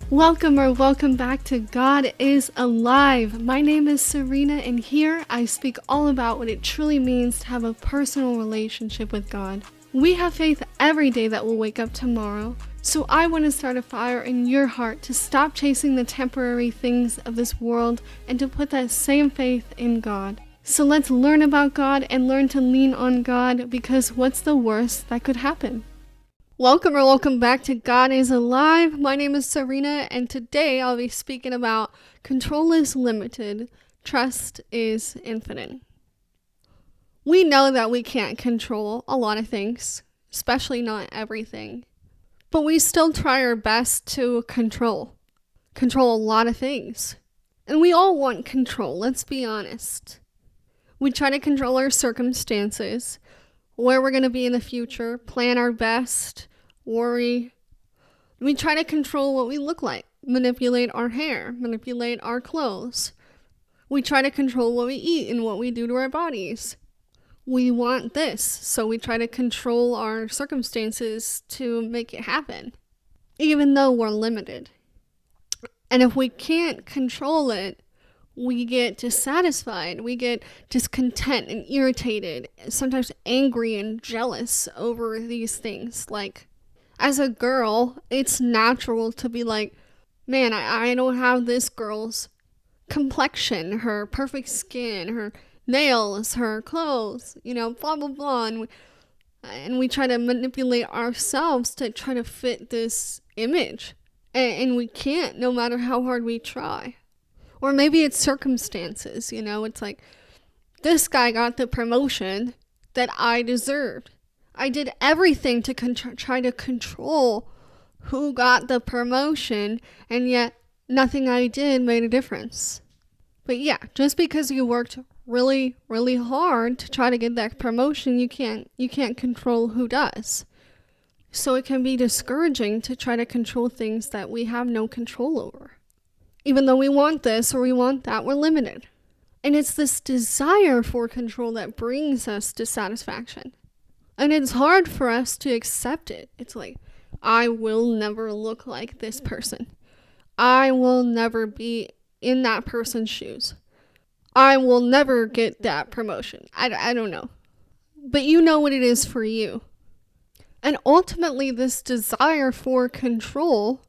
Welcome back to God is Alive. My name is Serena, and here I speak all about what it truly means to have a personal relationship with God. We have faith every day that we'll wake up tomorrow, so I want to start a fire in your heart to stop chasing the temporary things of this world and to put that same faith in God. So let's learn about God and learn to lean on God, because what's the worst that could happen? Welcome back to God is Alive. My name is Serena, and today I'll be speaking about control is limited, trust is infinite. We know that we can't control a lot of things, especially not everything, but we still try our best to control a lot of things. And we all want control, let's be honest. We try to control our circumstances, where we're going to be in the future, plan our best, worry. We try to control what we look like, manipulate our hair, manipulate our clothes. We try to control what we eat and what we do to our bodies. We want this, so we try to control our circumstances to make it happen, even though we're limited. And if we can't control it, we get dissatisfied, we get discontent and irritated, sometimes angry and jealous over these things. Like, as a girl, it's natural to be like, man, I don't have this girl's complexion, her perfect skin, her nails, her clothes, blah, blah, blah. And we try to manipulate ourselves to try to fit this image. And we can't, no matter how hard we try. Or maybe it's circumstances, it's like, this guy got the promotion that I deserved. I did everything to try to control who got the promotion, and yet nothing I did made a difference. But yeah, just because you worked really, really hard to try to get that promotion, you can't control who does. So it can be discouraging to try to control things that we have no control over. Even though we want this or we want that, we're limited. And it's this desire for control that brings us dissatisfaction. And it's hard for us to accept it. It's like, I will never look like this person. I will never be in that person's shoes. I will never get that promotion. I don't know. But you know what it is for you. And ultimately, this desire for control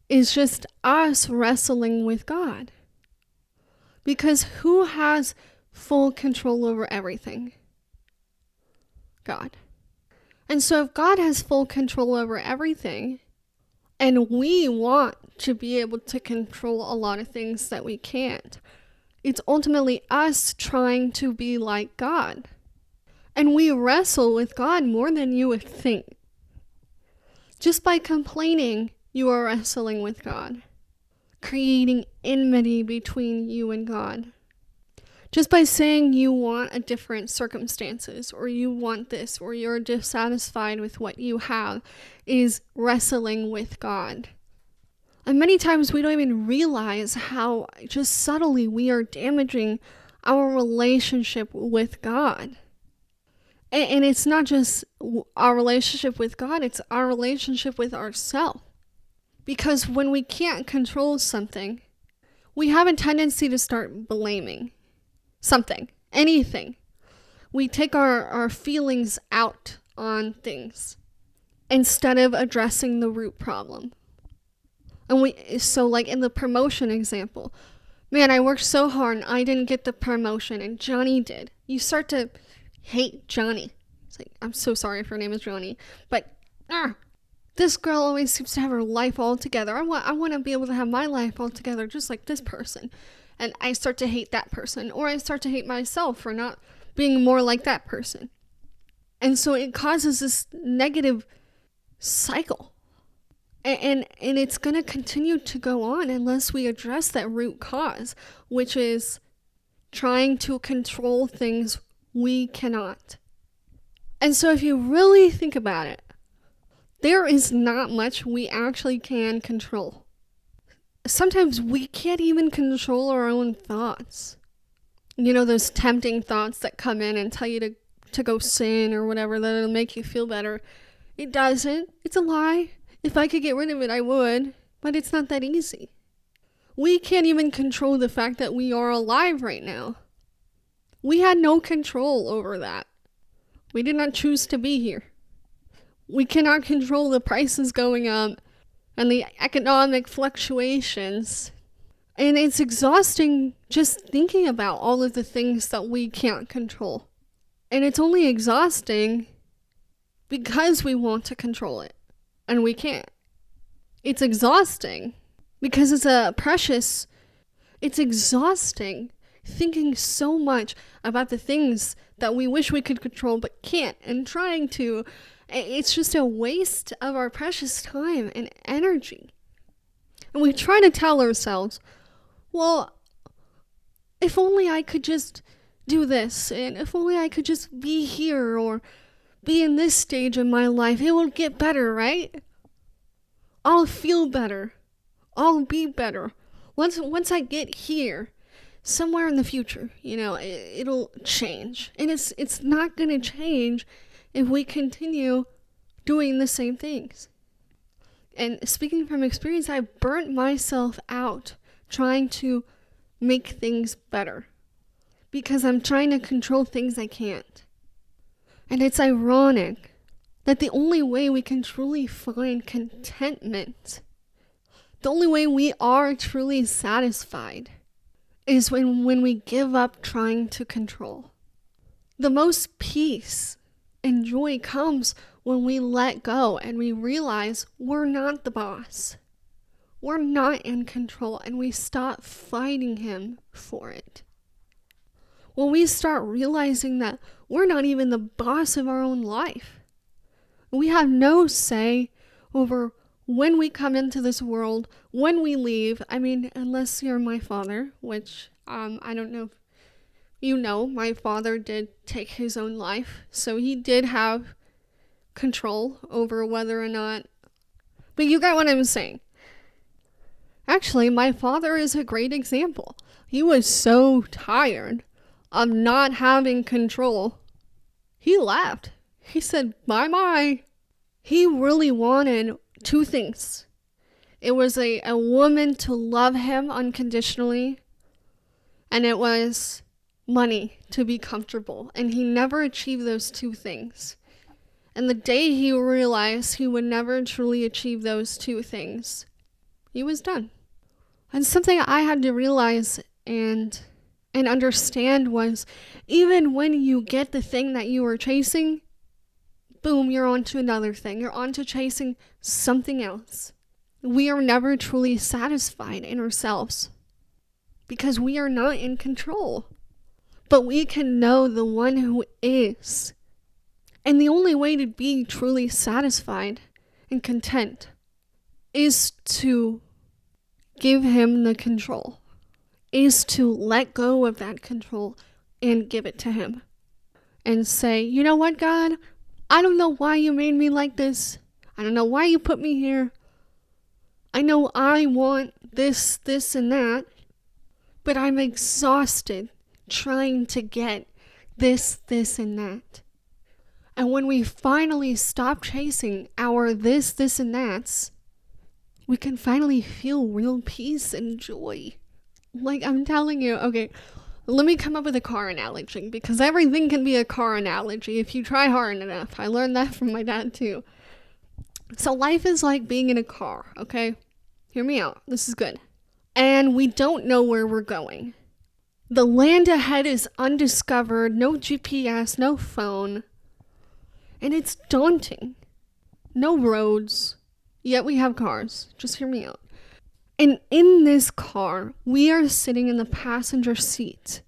is just us wrestling with God. Because who has full control over everything? God. And so if God has full control over everything, and we want to be able to control a lot of things that we can't, it's ultimately us trying to be like God. And we wrestle with God more than you would think. Just by complaining, you are wrestling with God, creating enmity between you and God. Just by saying you want a different circumstances, or you want this, or you're dissatisfied with what you have, is wrestling with God. And many times we don't even realize how just subtly we are damaging our relationship with God. And it's not just our relationship with God, it's our relationship with ourselves. Because when we can't control something, we have a tendency to start blaming something, anything. We take our feelings out on things instead of addressing the root problem. So like in the promotion example, man, I worked so hard and I didn't get the promotion and Johnny did. You start to hate Johnny. It's like, I'm so sorry if her name is Johnny, but this girl always seems to have her life all together. I want to be able to have my life all together just like this person. And I start to hate that person. Or I start to hate myself for not being more like that person. And so it causes this negative cycle. And it's going to continue to go on unless we address that root cause, which is trying to control things we cannot. And so if you really think about it, there is not much we actually can control. Sometimes we can't even control our own thoughts. Those tempting thoughts that come in and tell you to go sin or whatever, that'll make you feel better. It doesn't. It's a lie. If I could get rid of it, I would. But it's not that easy. We can't even control the fact that we are alive right now. We had no control over that. We did not choose to be here. We cannot control the prices going up and the economic fluctuations. And it's exhausting just thinking about all of the things that we can't control. And it's only exhausting because we want to control it and we can't. It's exhausting because it's exhausting thinking so much about the things that we wish we could control but can't, and trying to. It's just a waste of our precious time and energy. And we try to tell ourselves, well, if only I could just do this, and if only I could just be here or be in this stage in my life, it will get better, right? I'll feel better. I'll be better. Once I get here, somewhere in the future, it'll change. And it's not going to change if we continue doing the same things. And speaking from experience, I burnt myself out trying to make things better because I'm trying to control things I can't. And it's ironic that the only way we can truly find contentment, the only way we are truly satisfied, is when we give up trying to control. The most peace and joy comes when we let go and we realize we're not the boss. We're not in control, and we stop fighting him for it. When we start realizing that we're not even the boss of our own life. We have no say over when we come into this world, when we leave. I mean, unless you're my father, which I don't know if my father did take his own life. So he did have control over whether or not. But you get what I'm saying. Actually, my father is a great example. He was so tired of not having control. He left. He said, bye-bye. He really wanted two things. It was a woman to love him unconditionally, and it was money to be comfortable. And he never achieved those two things. And the day he realized he would never truly achieve those two things, he was done. And something I had to realize and understand was, even when you get the thing that you were chasing, boom, you're on to another thing. You're on to chasing something else. We are never truly satisfied in ourselves because we are not in control. But we can know the one who is. And the only way to be truly satisfied and content is to give him the control, is to let go of that control and give it to him. And say, you know what, God? I don't know why you made me like this. I don't know why you put me here. I know I want this, and that, but I'm exhausted trying to get this, and that. And when we finally stop chasing our this, and that's, we can finally feel real peace and joy. Like, I'm telling you, okay, let me come up with a car analogy, because everything can be a car analogy if you try hard enough. I learned that from my dad too. So life is like being in a car, okay? Hear me out. This is good. And we don't know where we're going. The land ahead is undiscovered, no GPS, no phone. And it's daunting. No roads. Yet we have cars. Just hear me out. And in this car, we are sitting in the passenger seat.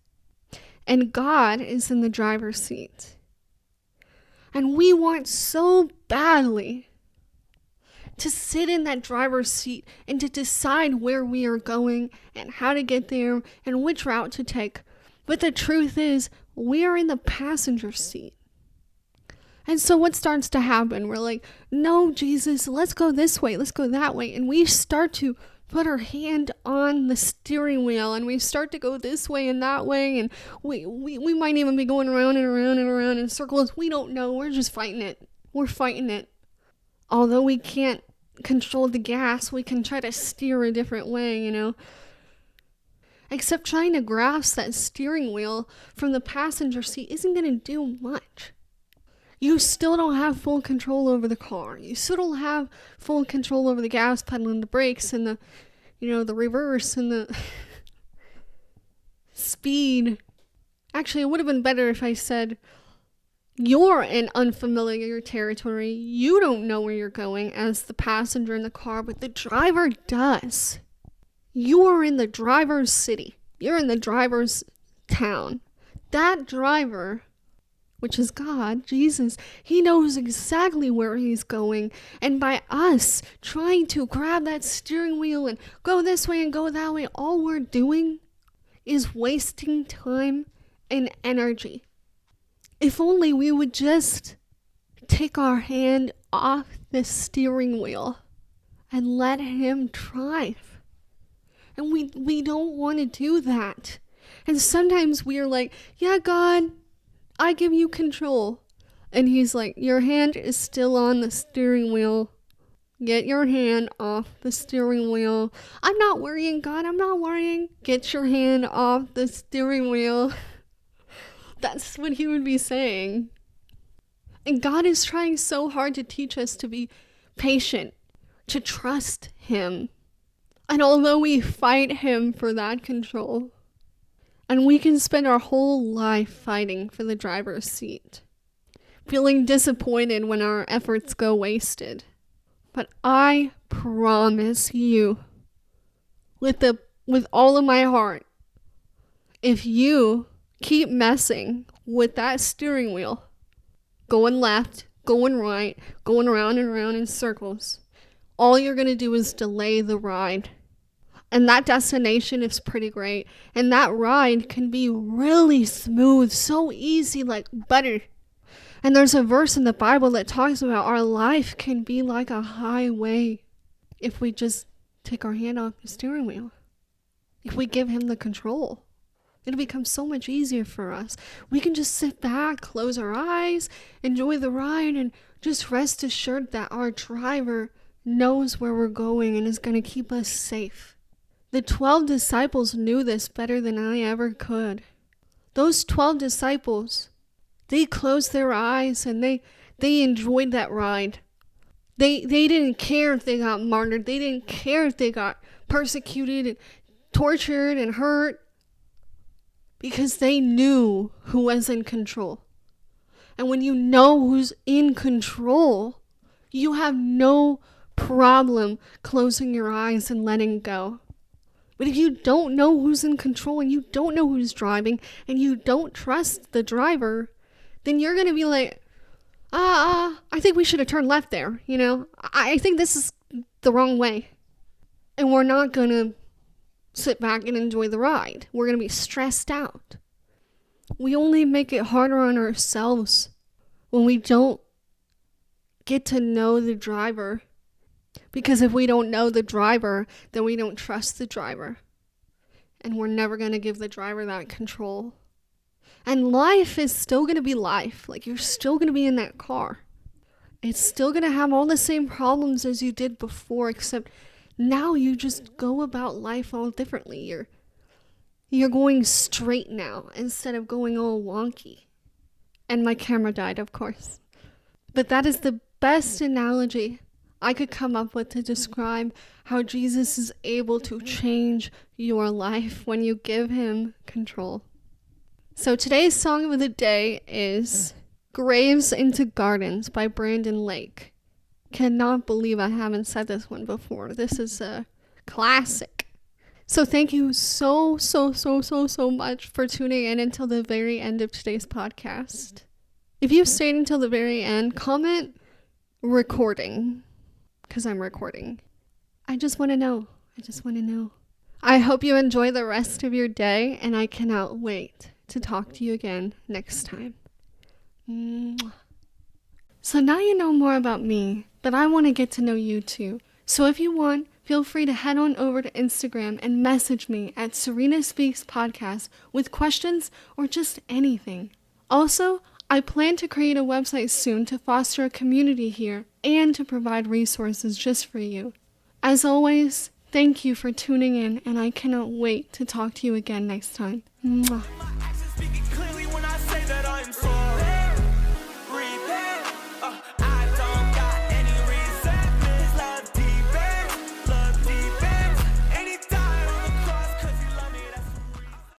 And God is in the driver's seat. And we want so badly to sit in that driver's seat and to decide where we are going and how to get there and which route to take. But the truth is, we are in the passenger seat. And so what starts to happen? We're like, no, Jesus, let's go this way, let's go that way. And we start to put our hand on the steering wheel and we start to go this way and that way. And we might even be going around and around and around in circles. We don't know. We're just fighting it. We're fighting it. Although we can't control the gas, we can try to steer a different way. Except trying to grasp that steering wheel from the passenger seat isn't going to do much. You still don't have full control over the car. You still don't have full control over the gas pedal and the brakes and the reverse and the speed. Actually, it would have been better if I said, you're in unfamiliar territory. You don't know where you're going as the passenger in the car, but the driver does. You are in the driver's city. You're in the driver's town. That driver, which is God, Jesus, he knows exactly where he's going. And by us trying to grab that steering wheel and go this way and go that way, all we're doing is wasting time and energy. If only we would just take our hand off the steering wheel and let him drive. And we don't want to do that. And sometimes we are like, yeah, God, I give you control. And he's like, your hand is still on the steering wheel. Get your hand off the steering wheel. I'm not worrying, God, I'm not worrying. Get your hand off the steering wheel. That's what he would be saying. And God is trying so hard to teach us to be patient, to trust him. And although we fight him for that control, and we can spend our whole life fighting for the driver's seat, feeling disappointed when our efforts go wasted. But I promise you, with all of my heart, if you keep messing with that steering wheel, going left, going right, going around and around in circles, all you're going to do is delay the ride. And that destination is pretty great. And that ride can be really smooth, so easy, like butter. And there's a verse in the Bible that talks about our life can be like a highway if we just take our hand off the steering wheel. If we give him the control, it'll become so much easier for us. We can just sit back, close our eyes, enjoy the ride, and just rest assured that our driver knows where we're going and is going to keep us safe. The 12 disciples knew this better than I ever could. Those 12 disciples, they closed their eyes and they enjoyed that ride. They didn't care if they got martyred. They didn't care if they got persecuted and tortured and hurt, because they knew who was in control. And when you know who's in control, you have no problem closing your eyes and letting go. But if you don't know who's in control and you don't know who's driving and you don't trust the driver, then you're going to be like, I think we should have turned left there. I think this is the wrong way. And we're not going to sit back and enjoy the ride. We're going to be stressed out. We only make it harder on ourselves when we don't get to know the driver. Because if we don't know the driver, then we don't trust the driver. And we're never going to give the driver that control. And life is still going to be life. Like, you're still going to be in that car. It's still going to have all the same problems as you did before, except now you just go about life all differently. You're going straight now instead of going all wonky. And my camera died, of course. But that is the best analogy I could come up with to describe how Jesus is able to change your life when you give him control. So today's song of the day is Graves into Gardens by Brandon Lake. Cannot believe I haven't said this one before. This is a classic. So thank you so much for tuning in until the very end of today's podcast. If you stayed until the very end, comment recording, because I'm recording. I just want to know. I hope you enjoy the rest of your day, and I cannot wait to talk to you again next time. Mwah. So now you know more about me, but I want to get to know you too. So if you want, feel free to head on over to Instagram and message me at Serena Speaks Podcast with questions or just anything. Also, I plan to create a website soon to foster a community here and to provide resources just for you. As always, thank you for tuning in, and I cannot wait to talk to you again next time. Mwah.